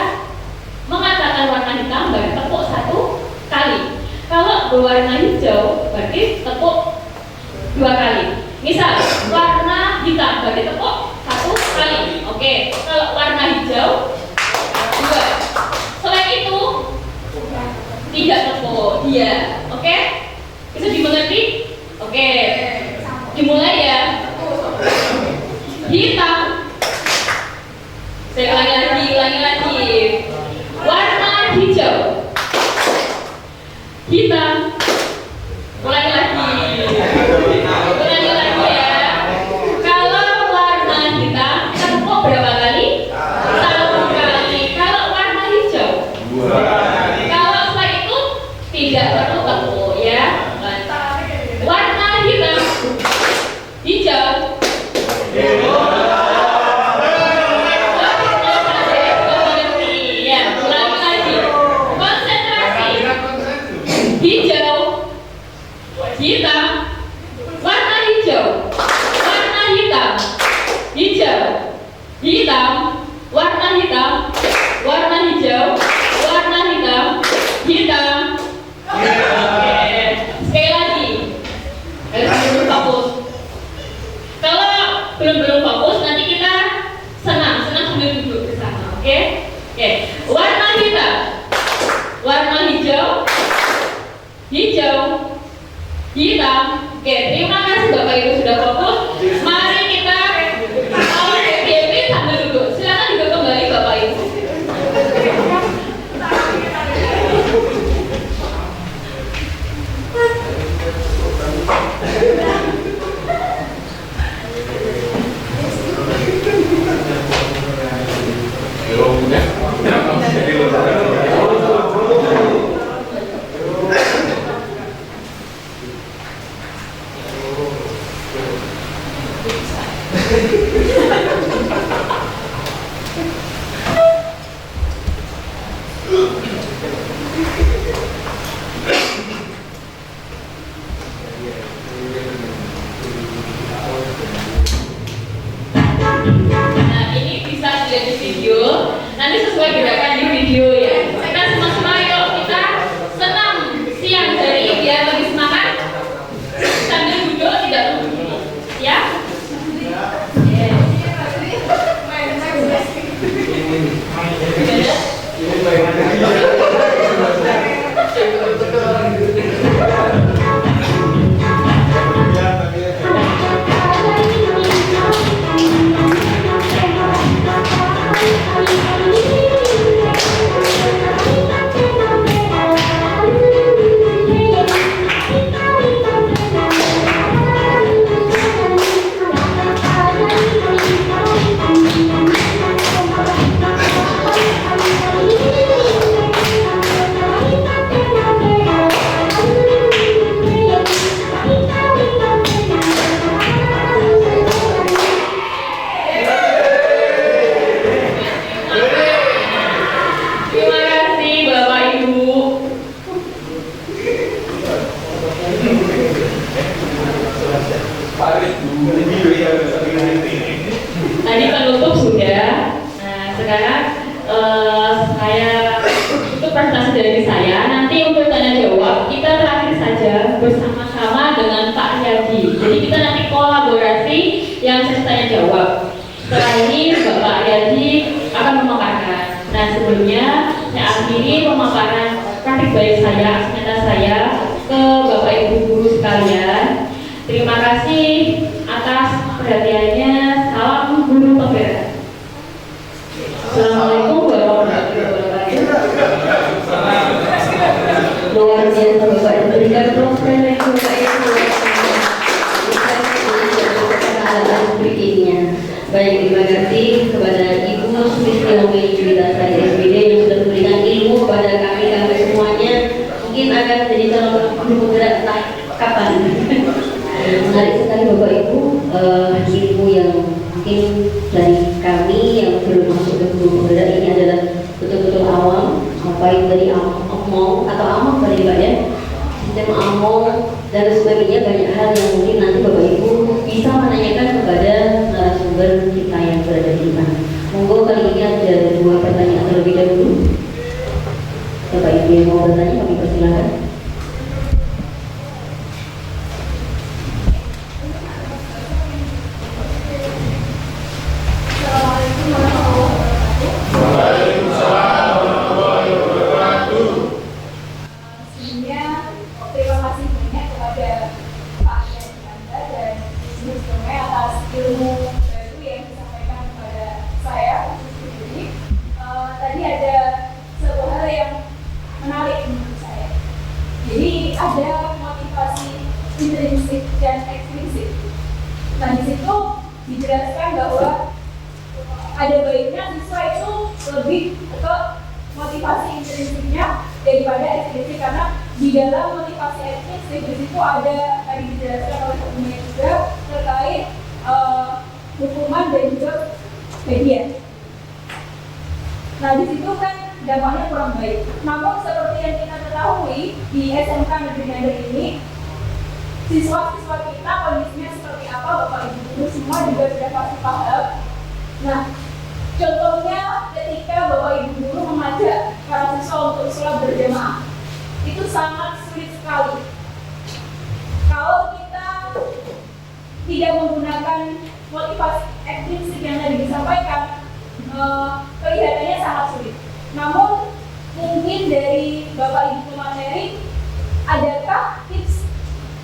mengatakan warna hitam, berarti tepuk 1 kali. Kalau berwarna hijau, berarti tepuk 2 kali. Misal, warna hitam, berarti tepuk 1 kali. Oke, kalau warna hijau 2. Selain itu, tidak tepuk dia. Oke? Bisa dimengerti? Oke. Dimulai ya. Hitam. Saya ulangi lagi. Warna hijau. Hitam. Ulangi lagi ya. Kalau warna hitam, kita tepuk berapa kali? 1 kali. Kalau warna hijau 2 kali. Kalau selain itu tidak perlu tepuk ya. Warna hitam, hijau. Ya, ulangi lagi. Konsentrasi. Hijau, hitam, warna hijau, warna hitam, hijau, hitam, warna hitam, warna hijau, warna hitam, hitam. Oke. Sekali lagi. Belum fokus. Kalau belum fokus, nanti kita senang sambil duduk bersama. Oke? Warna hitam, warna hijau, hijau, hitam. Oke, terima kasih Bapak Ibu sudah fokus. Mari kita BB sambil duduk. Silakan juga kembali Bapak Ibu. Nah, ini bisa dilihat di video. Nanti sesuai gerakan di video ya. Kita semua yuk kita senam siang hari biar lebih semangat. Sambil duduk tidak lupa. Ya. Thank you. Tadi penutup sudah. Nah, sekarang saya itu presentasi dari saya. Nanti untuk tanya jawab kita terakhir saja bersama-sama dengan Pak Yadi. Jadi kita nanti kolaborasi yang saya tanya jawab. Setelah ini Bapak Yadi akan memaparkan. Nah, sebelumnya saya akhiri pemaparan praktik baik saya, nyata saya ke Bapak Ibu guru sekalian. Terima kasih atas perhatiannya. Salam guru penggerak. Assalamualaikum warahmatullahi wabarakatuh. Luar biasa Bapak yang berikan program yang Bapak yang berikutnya. Baik, terima kasih kepada Ibu Sumisti Omeli Juwita Sari SPD yang sudah memberikan ilmu kepada kami semuanya. Mungkin akan menjadi calon guru penggerak entah kapan. Menarik sekali Bapak Ibu, ilmu yang mungkin dari kami yang belum masuk ke guru penggerak ini adalah betul-betul awam. Apa itu dari among atau among tadi Pak ya, sistem among dan sebagainya, banyak hal yang mungkin nanti Bapak Ibu bisa menanyakan kepada narasumber kita yang berada di depan. Monggo kali ini ada 2 pertanyaan terlebih dahulu. Bapak Ibu yang mau bertanya kami persilakan. Siswa-siswa kita kondisinya seperti apa, Bapak Ibu guru semua juga sudah pasti paham. Nah, contohnya ketika Bapak Ibu guru mengajak para siswa untuk sholat berjamaah, itu sangat sulit sekali. Kalau kita tidak menggunakan motivasi ekstrinsik yang tadi disampaikan, kelihatannya sangat sulit. Namun, mungkin dari Bapak Ibu pemateri, adakah tips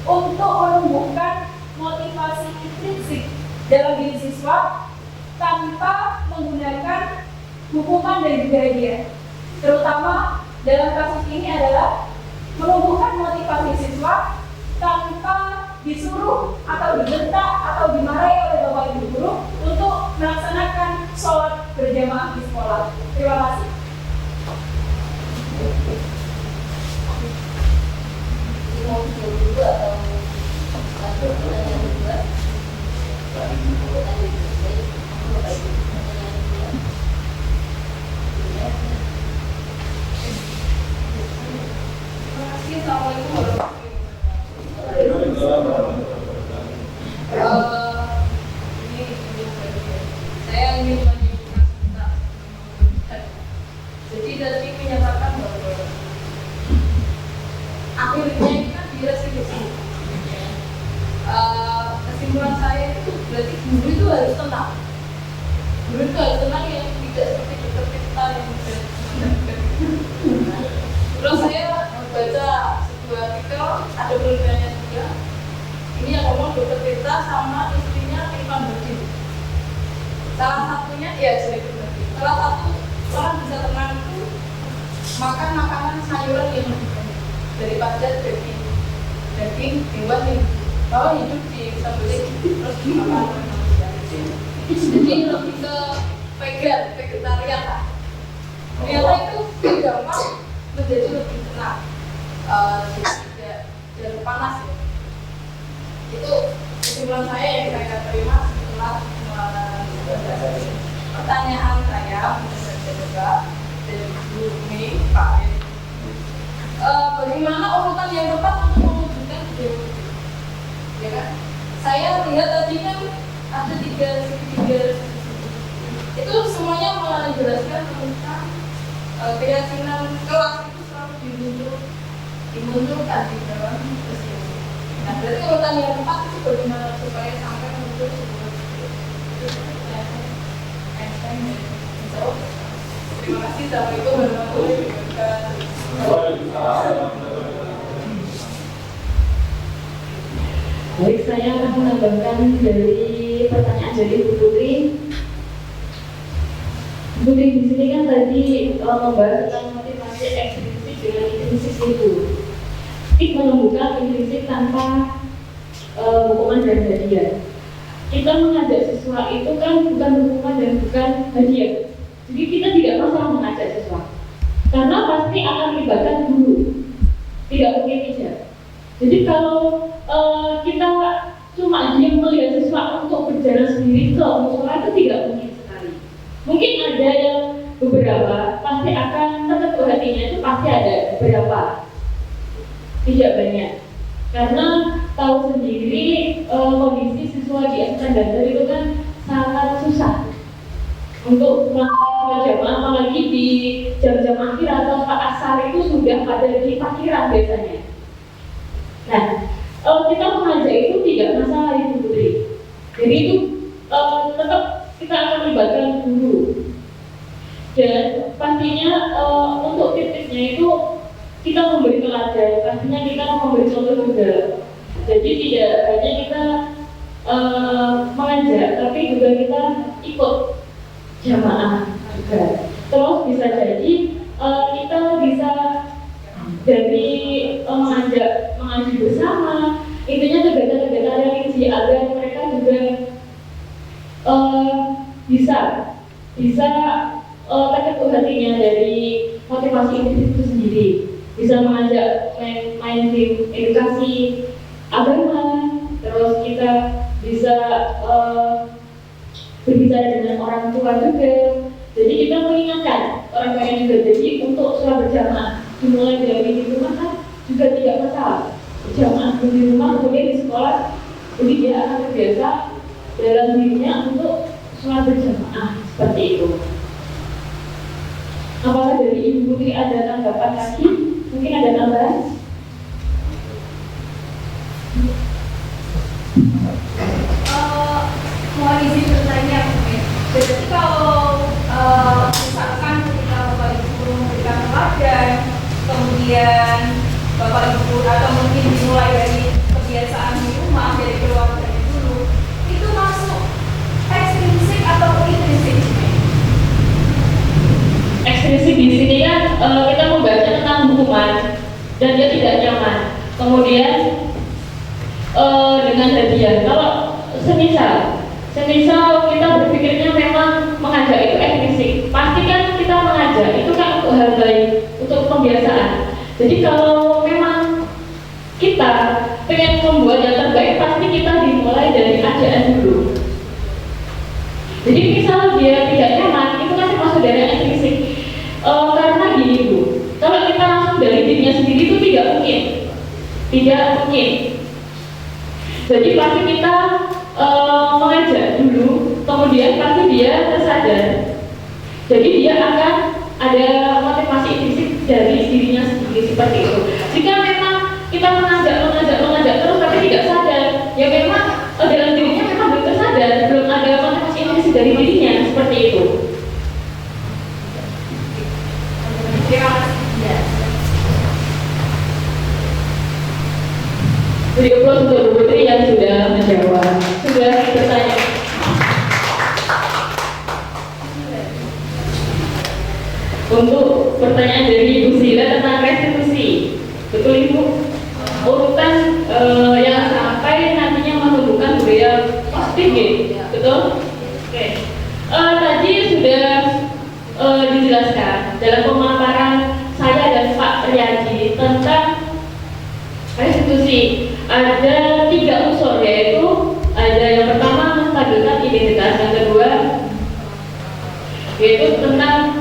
untuk menumbuhkan motivasi intrinsik dalam diri siswa tanpa menggunakan hukuman dan juga hadiah? Terutama dalam kasus ini adalah menumbuhkan motivasi siswa tanpa disuruh atau dibentak atau dimarahi oleh Bapak Ibu guru untuk melaksanakan sholat berjamaah di sekolah. Terima kasih. Mau dulu atau satu pertanyaan kedua? Terima kasih. Assalamualaikum warahmatullahi wabarakatuh. Saya ingin menunjukkan tentang jadi tadi menyatakan bahwa akhirnya ini kan direstitusi. Kesimpulan saya itu berarti guru itu harus tenang. Guru itu harus tenang yang tidak seperti dokter kita yang terus saya membaca sebuah artikel, ada penelitiannya juga. Ini yang ngomong dokter Tirta sama istrinya Irfan Budi. Salah satunya ya jadi berbagi. Salah satu orang bisa tenang itu makan makanan sayuran yang lebih banyak daripada daging hewan yang kalau hidup di sembelih terus makan manusia. Jadi lebih ke vegetarian lah. Ternyata itu gampang menjadi lebih tenang, jadi tidak panas ya. Itu kesimpulan saya yang saya terima setelah pertanyaan saya juga dari Bu Mei, Pak. Bagaimana urutan yang tepat untuk mewujudkan ideologi? Ya kan? saya lihat tadi kan ada tiga itu semuanya menjelaskan tentang keyakinan kelas itu selalu dimunculkan di dalam peristiwa. Nah, berarti urutan yang keempat itu bagaimana supaya sampai muncul sebuah terima kasih. Assalamualaikum warahmatullahi wabarakatuh. Baik, saya akan menambahkan dari pertanyaan dari Bu Putri. Bu Putri di sini kan tadi membahas tentang motivasi ekstrinsik dengan intrinsik itu. Menemukan intrinsik tanpa hukuman dan hadiah. Kita mengajak siswa itu kan bukan hukuman dan bukan hadiah. Jadi kita tidak masalah mengajak siswa, karena pasti akan melibatkan guru. Tidak mungkin tidak. Jadi kalau kita cuma diam melihat siswa untuk berjalan sendiri ke musola itu tidak mungkin sekali. Mungkin ada yang beberapa pasti akan terketuk hatinya, itu pasti ada beberapa, tidak banyak. Karena tahu sendiri kondisi siswa di SMK Dasar itu kan sangat susah untuk melakukan jamaah, apalagi di jam-jam akhir atau asar itu sudah pada di parkiran biasanya. Nah, kita mengajak itu tidak masalah itu Putri. Jadi itu tetap kita akan melibatkan guru. Dan pastinya untuk titiknya itu kita memberi teladan, pastinya kita memberi contoh juga. Jadi tidak hanya kita mengajak, tapi juga kita ikut jamaah juga. Terus bisa jadi kita bisa dari mengajak mengaji bersama, intinya kegiatan-kegiatan religi agar mereka juga bisa terketuk hatinya dari motivasi itu sendiri, bisa mengajak main di edukasi agama, terus kita bisa berbicara dengan orang tua juga. Jadi kita mengingatkan orang tuanya juga. Jadi untuk sholat berjamaah dimulai dari di rumah kan juga tidak masalah. Berjamaah di rumah kemudian di sekolah, jadi dia akan terbiasa dalam dirinya untuk sholat berjamaah seperti itu. Apakah dari Ibu Putri ada tanggapan lagi? Mungkin ada tambahan? Mohon izin bertanya, jadi kalau misalkan ketika Bapak Ibu memberikan teladan, kemudian Bapak Ibu atau mungkin dimulai dari kebiasaan di rumah, dari keluarga dulu, itu masuk ekstrinsik atau intrinsik? Ekstrinsik di sini kan kita membaca tentang hukuman dan dia tidak nyaman. Kemudian dengan hadiah, kalau semisal kita berpikirnya memang mengajak itu ekstrinsik, pasti kan kita mengajak itu kan untuk hal baik, untuk pembiasaan. Jadi kalau memang kita pengen membuat yang terbaik, pasti kita dimulai dari ajakan dulu. Jadi misal dia tidak nyaman, itu kan termasuk dari ekstrinsik. Karena gini Bu, kalau kita langsung dari dirinya sendiri itu tidak mungkin. Jadi pasti kita mengajak dulu, kemudian pasti dia tersadar. Jadi dia akan ada motivasi intrinsik dari dirinya sendiri seperti itu. Jika memang kita mengajak terus tapi tidak sadar, ya memang dalam dirinya memang belum tersadar, belum ada motivasi intrinsik dari dirinya seperti itu. Terima kasih. Beri aplaus untuk Bu Putri yang sudah menjawab, sudah bertanya. Untuk pertanyaan dari Ibu Sila tentang restitusi, betul Ibu? Urutan yang sampai nantinya menunjukkan budaya positif, betul? Oke. Tadi sudah dijelaskan dalam pemaparan saya dan Pak Riyadi tentang restitusi. Ada 3 unsur, yaitu ada yang pertama menstabilkan identitas, yang kedua yaitu tentang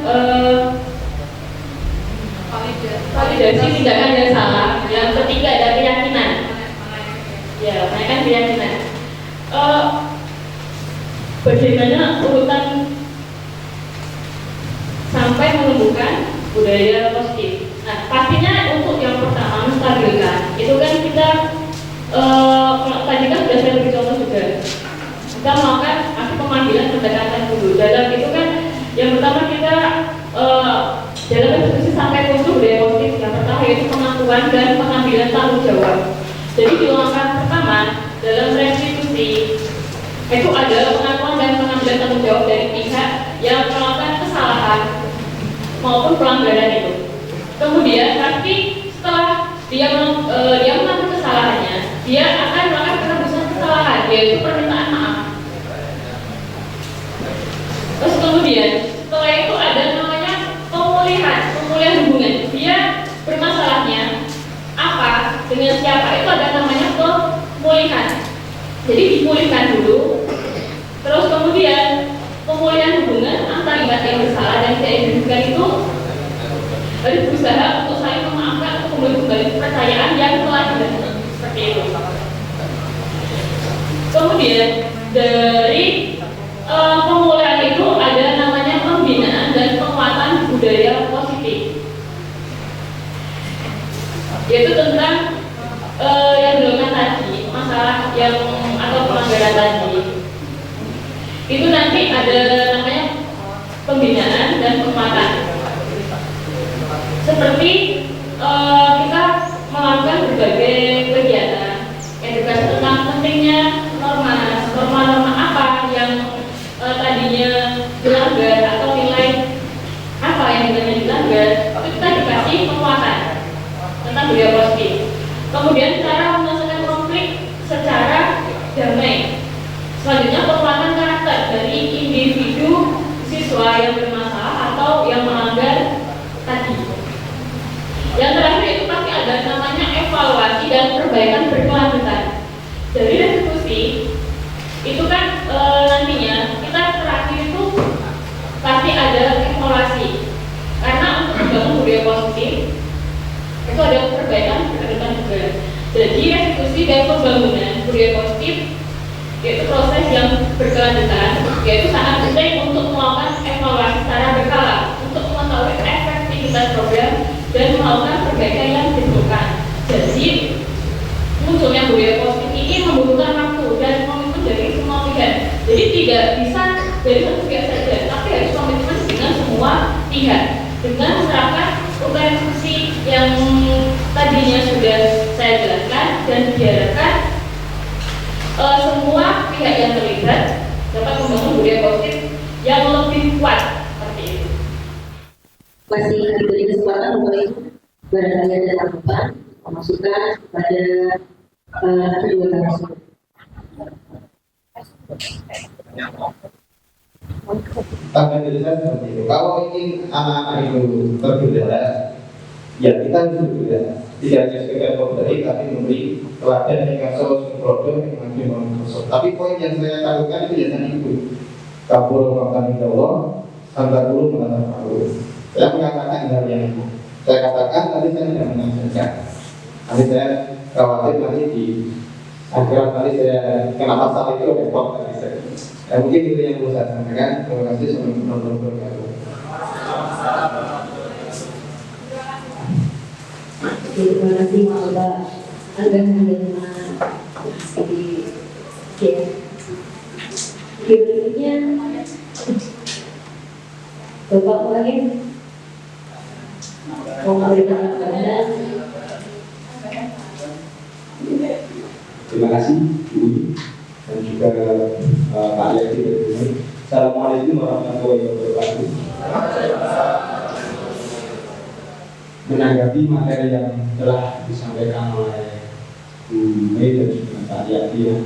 validasi tindakan yang salah, yang ketiga ada keyakinan. Ya, keyakinan. bagaimana urutan sampai menemukan budaya positif. Nah, pastinya untuk yang pertama menstabilkan itu kan kita tadi kan sudah saya beri contoh juga. Kita melakukan aksi pemanggilan pendekatan dulu. Dalam itu kan yang pertama kita dalam diskusi sampai muncul budaya positif. Yang pertama yaitu pengakuan dan pengambilan tanggung jawab. Jadi di langkah pertama dalam restitusi itu ada pengakuan dan pengambilan tanggung jawab dari pihak yang melakukan kesalahan maupun pelanggaran itu. Kemudian pasti setelah dia melakukan kesalahannya, dia akan melakukan penebusan kesalahan, yaitu permintaan maaf. Terus kemudian setelah itu ada namanya pemulihan hubungan. Dia bermasalahnya apa dengan siapa, itu ada namanya pemulihan. Jadi dipulihkan dulu, terus kemudian pemulihan hubungan antara pihak yang bersalah dan pihak yang dirugikan itu harus berusaha untuk saling memaafkan, untuk membangun kembali kepercayaan yang telah dibangun, seperti itu. Kemudian dari pemulihan itu ada namanya pembinaan dan penguatan budaya positif, yaitu tentang yang dilakukan tadi, masalah yang atau pelanggaran tadi. Itu nanti ada namanya pembinaan dan penguatan. Seperti kita melakukan berbagai kegiatan edukasi tentang pentingnya norma apa yang tadinya dilanggar atau nilai apa yang dilanggar, itu kita dikasih penguatan tentang budaya positif. Kemudian cara menyelesaikan konflik secara damai. Selanjutnya penguatan karakter dari individu siswa yang bermasalah atau yang melanggar tadi. Yang terakhir itu pasti ada namanya evaluasi dan perbaikan berkelanjutan. Dari restitusi itu kan nantinya kita terakhir itu pasti ada evaluasi. Karena untuk membangun budaya positif itu ada perbaikan berkelanjutan juga. Jadi restitusi dan pembangunan budaya positif yaitu proses yang berkelanjutan, yaitu sangat penting untuk melakukan evaluasi secara berkala untuk mengetahui efektivitas program dan melakukan perbaikan yang diperlukan. Jadi munculnya budaya positif ini membutuhkan waktu dan komitmen dari semua pihak. Jadi tidak bisa dari satu pihak saja, tapi harus komitmen dengan semua pihak. Dengan menerapkan upaya diskusi yang tadinya sudah saya jelaskan dan diharapkan semua pihak yang terlibat dapat membangun budaya positif yang lebih kuat seperti itu. Masih diberi kesempatan untuk barangkali ada tanggapan, masukan kepada kedua narasumber. Tanggapan dari saya seperti itu. Kalau ingin anak-anak itu berbeda, ya kita harus berbeda. Tidak hanya sekedar memberi, tapi memberi teladan yang kasus produk yang makin masuk. Tapi poin yang saya takutkan itu biasanya itu kabur makan Allah, antar guru mengantar kabur. Saya mengatakan hal yang itu. Saya katakan tadi saya tidak menyampaikan. Nanti saya khawatir nanti di akhirat nanti saya kena pasal itu repot tadi saya. Ya, mungkin itu yang perlu saya sampaikan. Terima kasih. Assalamualaikum warahmatullahi wabarakatuh. Terima kasih Mbak Angga dengan berikutnya Bapak Wahid mau memberikan pandangan. Terima kasih Bu dan juga Pak Yadi. Assalamualaikum warahmatullahi wabarakatuh. Menanggapi materi yang telah disampaikan oleh Bu Mei dan juga Pak Yadi ya.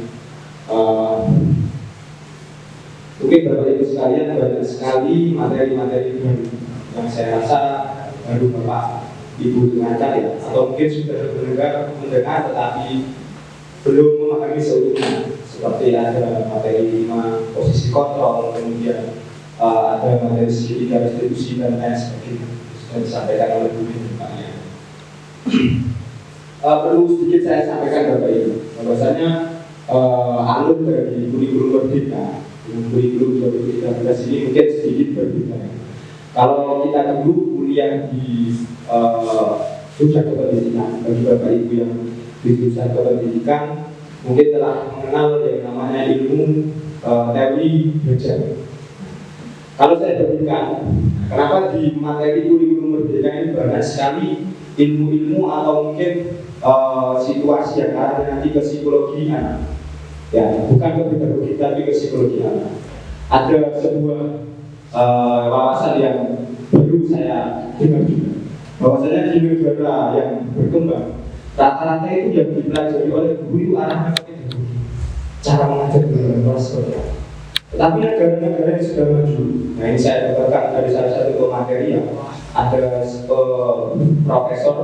Mungkin Bapak Ibu sekalian banyak sekali materi-materi yang saya rasa baru Bapak Ibu dengarkan ya, atau mungkin sudah mendengar tetapi belum memahami seutuhnya. Seperti ada materi 5 posisi kontrol, kemudian ada materi segitiga restitusi dan lain sebagainya sudah disampaikan oleh Bu Mei. Perlu sedikit saya sampaikan Bapak Ibu bahwasanya alur dari kurikulum merdeka dengan kurikulum 2013 ini mungkin sedikit berbeda. Kalau kita dulu kuliah di jurusan kependidikan, bagi Bapak Ibu yang di jurusan kependidikan mungkin telah mengenal yang namanya ilmu teori belajar. Kalau saya bandingkan, kenapa di materi kurikulum merdeka ini banyak sekali ilmu-ilmu atau mungkin situasi yang arahnya nanti ke psikologi anak, ya bukan ke pedagogi tapi ke psikologi anak. Ada sebuah wawasan yang baru saya dengar juga, bahwasanya di negara yang berkembang rata-rata itu yang dipelajari oleh guru itu arahnya ke pedagogi, cara mengajar dalam kelas seperti apa. Tetapi negara-negara yang sudah maju, nah ini saya dapatkan dari salah satu materi yang ada profesor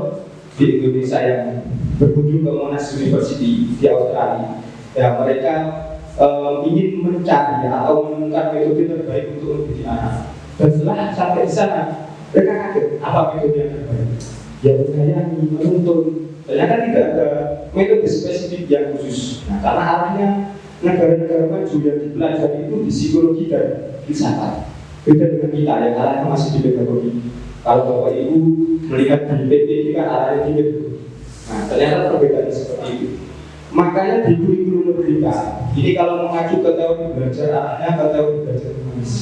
di Indonesia yang berkunjung ke Monash University di Australia. Ya mereka ingin mencari atau menemukan metode terbaik untuk mendidik anak. Dan setelah sampai di sana, mereka kaget apa metode yang terbaik. Ya menyayangi, menuntun. Ternyata tidak ada metode spesifik yang khusus. Nah karena arahnya negara-negara maju yang dipelajari itu di psikologi dan filsafat. Beda dengan kita yang arahnya masih di pedagogi. Kalau Bapak Ibu melihat di PP ini kan arahnya di pedagogi. Nah ternyata perbedaannya seperti itu. Makanya di kurikulum merdeka ini kalau mengacu ke teori belajar arahnya ke teori belajar humanis.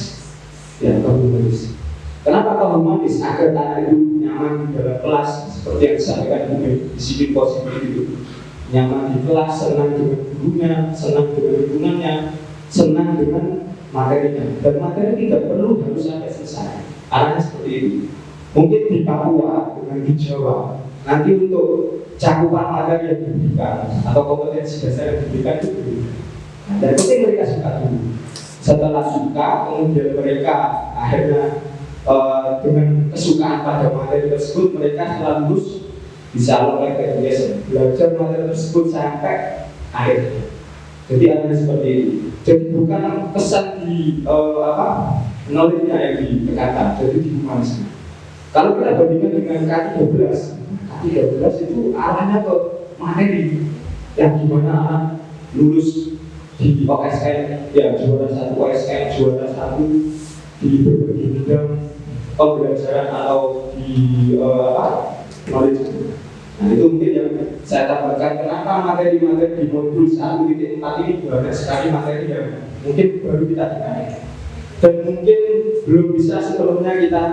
Ya, ke humanis. Kenapa ke humanis? Agar anak itu nyaman di dalam kelas seperti yang disampaikan disiplin positif itu. Nyaman di kelas, senang dengan gurunya, senang dengan lingkungannya, senang dengan materinya. Dan materi tidak perlu harus sampai selesai. Arahnya seperti itu. Mungkin di Papua dengan di Jawa nanti untuk cakupan materi yang diberikan atau kompetensi dasar yang diberikan itu berbeda. Dan penting mereka suka dulu. Setelah suka, kemudian mereka akhirnya dengan kesukaan pada materi tersebut mereka setelah lulus bisa belajar materi tersebut sampai akhirnya. Jadi ada seperti itu. Jadi bukan pesan di knowledge-nya yang ditekankan, jadi di humanisme. Kalau kita bandingkan dengan K13 itu arahnya ke materi yang dimana anak lulus di OSN, ya juara 1 OSN, juara 1 di berbagai bidang pembelajaran atau di knowledge. Nah itu mungkin yang saya tambahkan kenapa materi-materi di modul 1.4 ini banyak sekali materi yang mungkin baru kita dengar dan mungkin belum bisa sebelumnya kita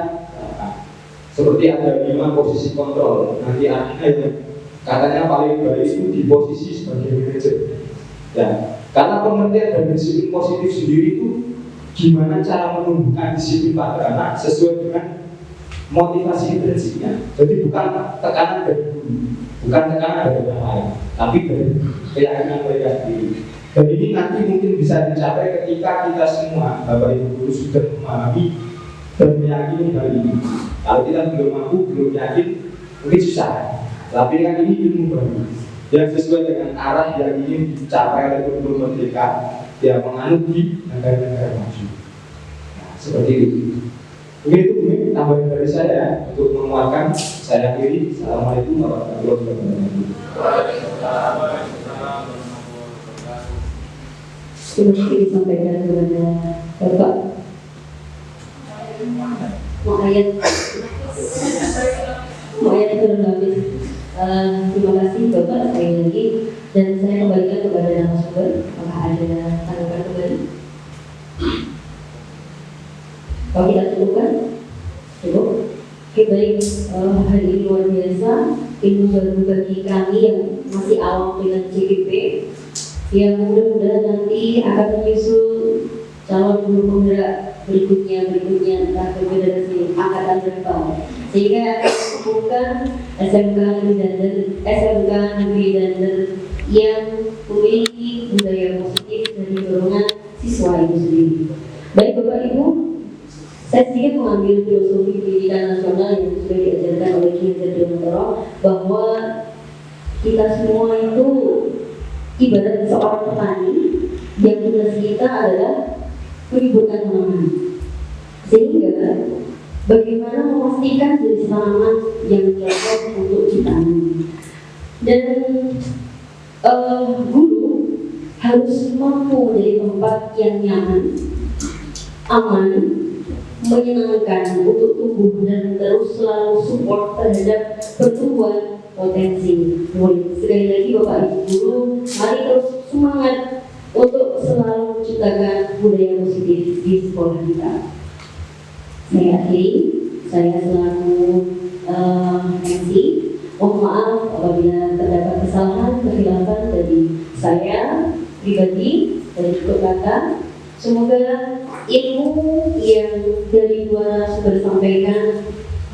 seperti ada 5 posisi kontrol. Nanti akhirnya katanya paling baik itu di posisi sebagai manajer. Ya, karena pengertian dan disiplin positif sendiri itu gimana cara menumbuhkan disiplin pada anak sesuai dengan motivasi intrinsiknya. Jadi bukan tekanan dari guru, bukan tekanan dari orang lain, tapi dari keyakinan mereka sendiri. Dan ini nanti mungkin bisa dicapai ketika kita semua, Bapak Ibu guru sudah memahami dan meyakini hal ini. Kalau kita belum mampu, belum yakin, mungkin susah. Tapi kan ini ilmu baru yang sesuai dengan arah yang ingin dicapai oleh kurikulum merdeka yang menganut di negara-negara maju. Nah, seperti itu. Mungkin itu tambahan dari saya untuk menguatkan. Saya akhiri. Assalamualaikum warahmatullahi wabarakatuh. Terima kasih disampaikan kepada Bapak. Mau ayat terhabis. Terima kasih Bapak sekali lagi dan saya kembalikan kepada narasumber. Apakah ada tanggapan kembali? Kalau kita cukupkan, cukup. Oke baik, hari ini luar biasa. Ilmu baru bagi kami yang masih awam dengan CPP, yang mudah-mudahan nanti akan menyusul calon guru penggerak berikutnya entah federasi angkatan berapa, sehingga bukan SMK Negeri Dander yang memiliki budaya positif dari dorongan siswa itu sendiri. Baik Bapak Ibu, saya sedikit mengambil filosofi pendidikan nasional yang sudah diajarkan oleh Ki Hajar Dewantara bahwa kita semua itu ibarat seorang petani yang tugas kita adalah meliburkan tanaman, sehingga bagaimana memastikan jenis tanaman yang cocok untuk ditanam. Dan guru harus mampu menjadi tempat yang nyaman, aman, menyenangkan untuk tumbuh dan terus selalu support terhadap pertumbuhan potensi murid. Sekali lagi Bapak Ibu Guru, mari terus semangat untuk selalu menciptakan budaya positif di sekolah kita. Saya akhiri, saya selaku MC, mohon maaf apabila terdapat kesalahan, kehilafan dari saya pribadi dan juga kakak. Semoga ilmu yang dari dua narasumber sampaikan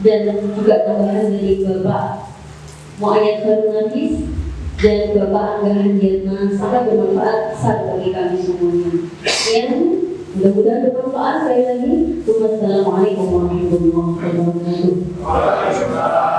dan juga tambahan dari Bapak Muayyad Khairul Nafis dan Bapak Angga Handiatna sangat bermanfaat besar bagi kami semuanya. Dan mudah-mudahan bermanfaat. Sekali lagi, wassalamualaikum warahmatullahi wabarakatuh.